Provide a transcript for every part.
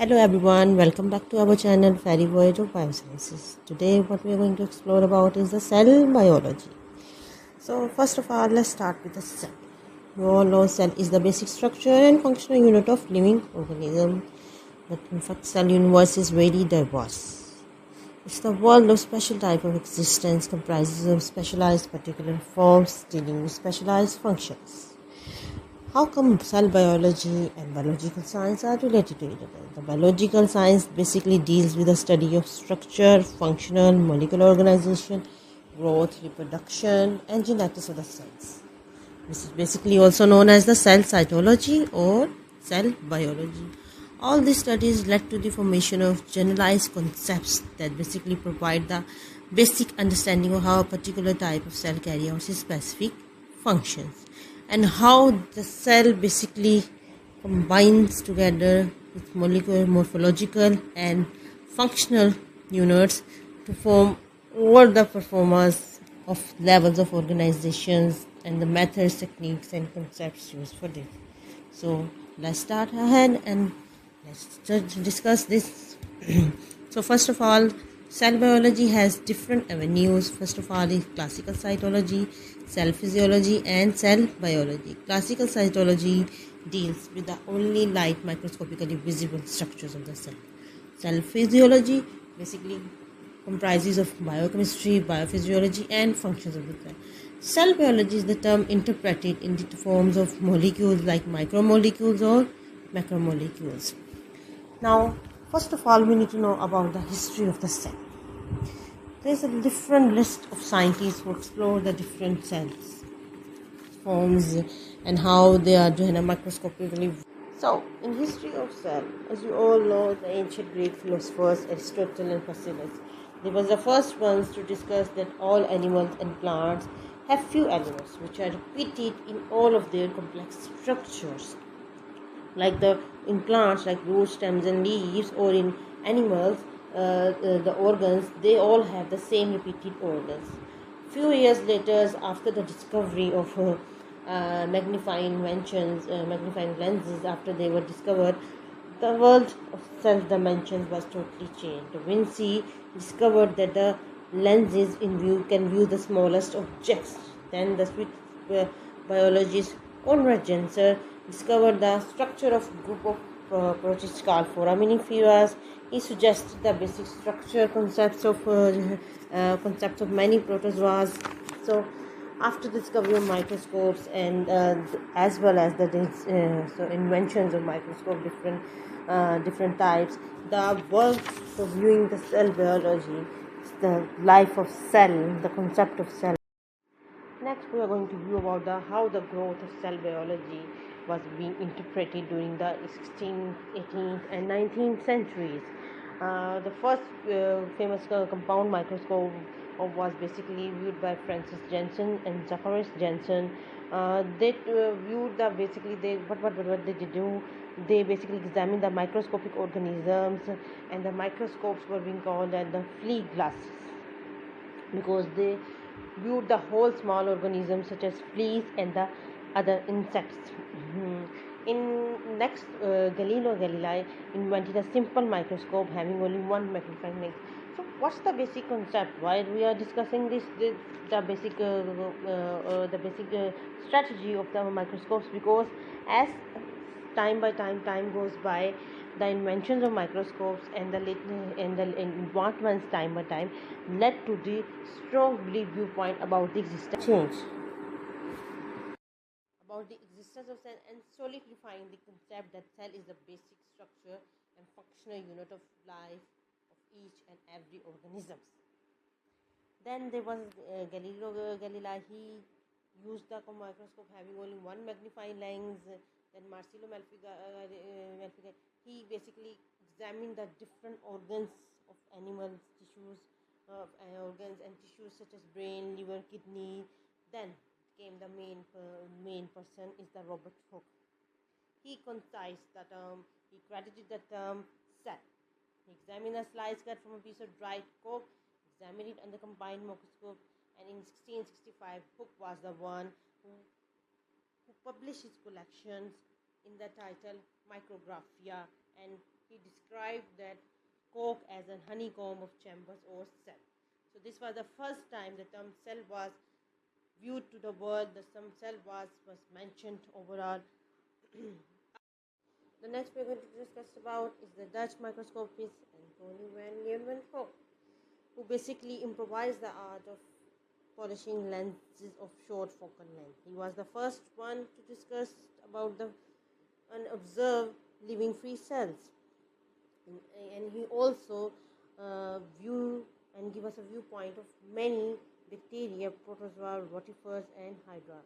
Hello everyone, welcome back to our channel Fairy Voyage of Biosciences. Today what we are going to explore about is the cell biology. So first of all, let's start with the cell. You all know cell is the basic structure and functional unit of living organism. But in fact cell universe is very diverse. It's the world of special type of existence comprises of specialized particular forms dealing with specialized functions. How come cell biology and biological science are related to each other? The biological science basically deals with the study of structure, functional, molecular organization, growth, reproduction, and genetics of the cells. This is basically also known as the cell cytology or cell biology. All these studies led to the formation of generalized concepts that basically provide the basic understanding of how a particular type of cell carries out its specific functions and how the cell basically combines together with molecular, morphological, and functional units to form all the performers of levels of organizations and the methods, techniques, and concepts used for this. So let's start ahead and let's discuss this. So first of all, cell biology has different avenues. First of all is classical cytology, cell physiology, and cell biology. Classical cytology deals with the only light microscopically visible structures of the cell. Cell physiology basically comprises of biochemistry, biophysiology, and functions of the cell. Cell biology is the term interpreted in the forms of molecules like micromolecules or macromolecules. Now, first of all, we need to know about the history of the cell. There is a different list of scientists who explore the different cells, forms, and how they are doing microscopically. So, in history of cell, as you all know, the ancient Greek philosophers Aristotle and Paracelsus, they were the first ones to discuss that all animals and plants have few elements which are repeated in all of their complex structures. Like in plants like roots, stems, and leaves, or in animals, the organs, they all have the same repeated organs. Few years later, after the discovery of magnifying lenses, after they were discovered, the world of cell dimensions was totally changed. Da Vinci discovered that the lenses in view can view the smallest objects. Then the Swiss biologist Konrad Genzer discovered the structure of a group of protists called foraminiferae. He suggested the basic structure concepts of many protozoas. So, after the discovery of microscopes and as well as the inventions of microscope, different types, the work for viewing the cell biology, the life of cell, the concept of cell. Next, we are going to view about how the growth of cell biology was being interpreted during the 16th, 18th, and 19th centuries. The first famous compound microscope was basically viewed by Francis Jensen and Zacharias Jensen. They viewed the basically they what they did do. They basically examined the microscopic organisms, and the microscopes were being called as the flea glasses because they viewed the whole small organisms such as fleas and the other insects. In next, Galileo Galilei invented a simple microscope having only one magnifying lens. So, what's the basic concept? Why we are discussing this? The basic strategy of the microscopes, because as time by time goes by, the inventions of microscopes and the advancements time by time led to the strong belief viewpoint about the existence change about the existence of cell and solidifying the concept that cell is the basic structure and functional unit of life of each and every organism. Then there was Galileo Galilei. He used the microscope having only one magnifying lens. Then Marcello Malfighi, he basically examined the different organs of animals, tissues, organs and tissues such as brain, liver, kidney. Then came the main person is the Robert Hooke. He concised the term. He credited the term cell. He examined a slice cut from a piece of dried coke, examined it under combined microscope, and in 1665, Hooke was the one who published his collections in the title Micrographia and he described that cork as a honeycomb of chambers or cell. So this was the first time the term cell was viewed to the world. The term cell was mentioned overall. The next we're going to discuss about is the Dutch microscopist Antonie van Leeuwenhoek, who basically improvised the art of polishing lenses of short focal length. He was the first one to discuss about the unobserved living free cells, and he also view and give us a viewpoint of many bacteria, protozoa, rotifers, and hydra.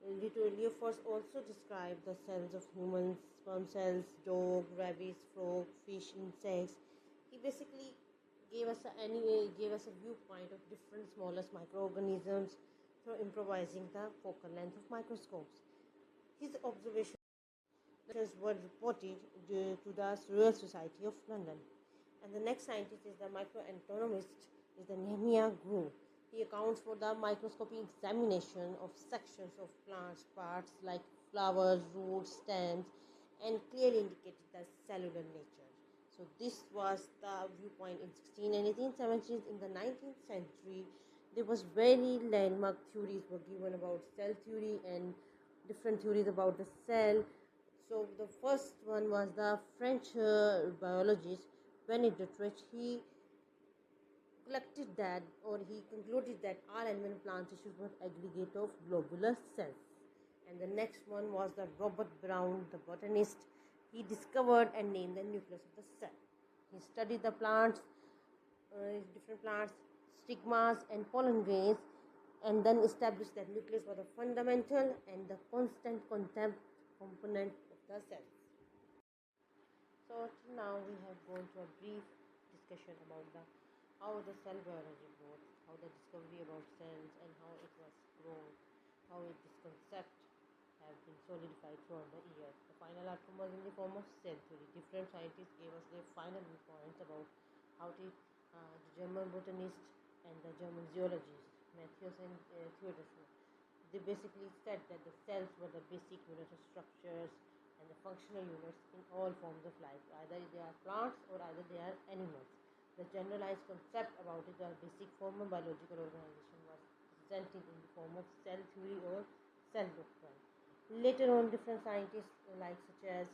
Leeuwenhoek also described the cells of humans, sperm cells, dog, rabbits, frog, fish, insects. He basically gave us a viewpoint of different smallest microorganisms through improvising the focal length of microscopes. His observations were reported to the Royal Society of London. And the next scientist is the microanatomist, is the Nehemiah Groove. He accounts for the microscopic examination of sections of plants, parts like flowers, roots, stems, and clearly indicated the cellular nature. So this was the viewpoint in 16 and 18th centuries. In the 19th century, there was very landmark theories were given about cell theory and different theories about the cell. So the first one was the French biologist René Dietrich. He collected that, or he concluded that all animal plant tissues were aggregate of globular cells. And the next one was the Robert Brown, the botanist. He discovered and named the nucleus of the cell. He studied the plants, different plants, stigmas and pollen grains, and then established that nucleus was the fundamental and the constant component of the cells. So till now we have gone to a brief discussion about how the cell biology works, how the discovery about cells and how it was grown, how this concept have been solidified throughout the years. The final outcome was in the form of cell theory. Different scientists gave us their final points about how the German botanist and the German zoologist, Matthews and Theodosius, they basically said that the cells were the basic unit of structures and the functional units in all forms of life. Either they are plants or either they are animals. The generalized concept about it, the basic form of biological organization, was presented in the form of cell theory or cell doctrine. Later on, different scientists like such as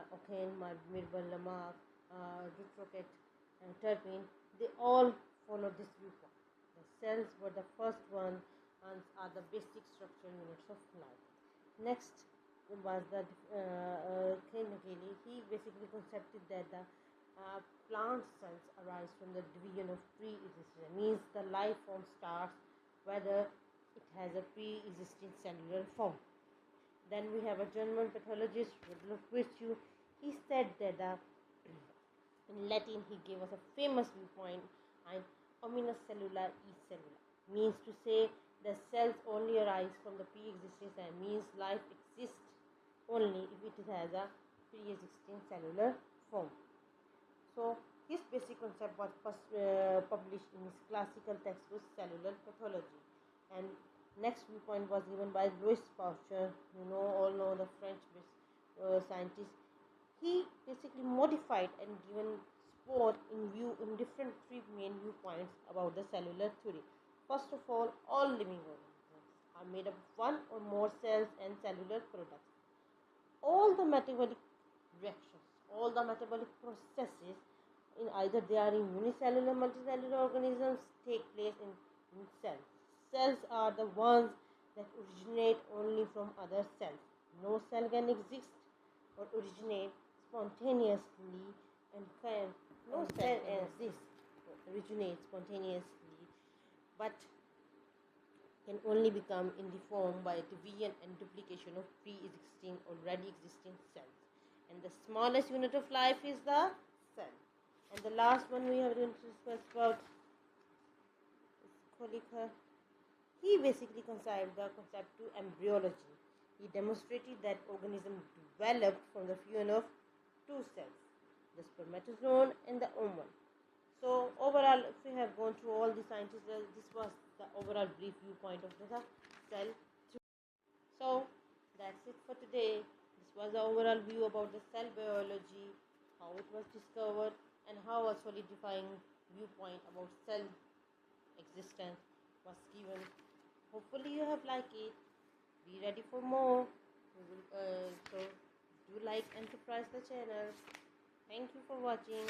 Oken, Mirbel, Lamarck, Dutroquet, and Turpin, they all followed this viewpoint. The cells were the first one and are the basic structural units of life. Next was the Krenageli. He basically concepted that the plant cells arise from the division of pre-existing. Means the life form starts whether it has a pre-existing cellular form. Then we have a German pathologist, Rudolf Virchow. He said that in Latin he gave us a famous viewpoint, and omnis cellula e cellula, means to say the cells only arise from the pre-existing cell, means life exists only if it has a pre-existing cellular form. So his basic concept was published in his classical textbook Cellular Pathology. And next viewpoint was given by Louis Pasteur, all know the French scientist. He basically modified and given sport in different three main viewpoints about the cellular theory. First of all living organisms are made up of one or more cells and cellular products. All the metabolic reactions, all the metabolic processes, in either they are in unicellular, multicellular organisms, take place in cells. Cells are the ones that originate only from other cells. No cell can exist or originate spontaneously, and no cell exists or originate spontaneously, but can only become in the form by division and duplication of pre-existing, already existing cells. And the smallest unit of life is the cell. And the last one we have to discuss about is Kolikher. He basically conceived the concept to embryology. He demonstrated that organisms developed from the fusion of two cells, the spermatozoon and the ovum. So overall, if we have gone through all the scientists, this was the overall brief viewpoint of the cell. So that's it for today. This was the overall view about the cell biology, how it was discovered, and how a solidifying viewpoint about cell existence was given. Hopefully you have liked it. Be ready for more. So do like and subscribe the channel. Thank you for watching.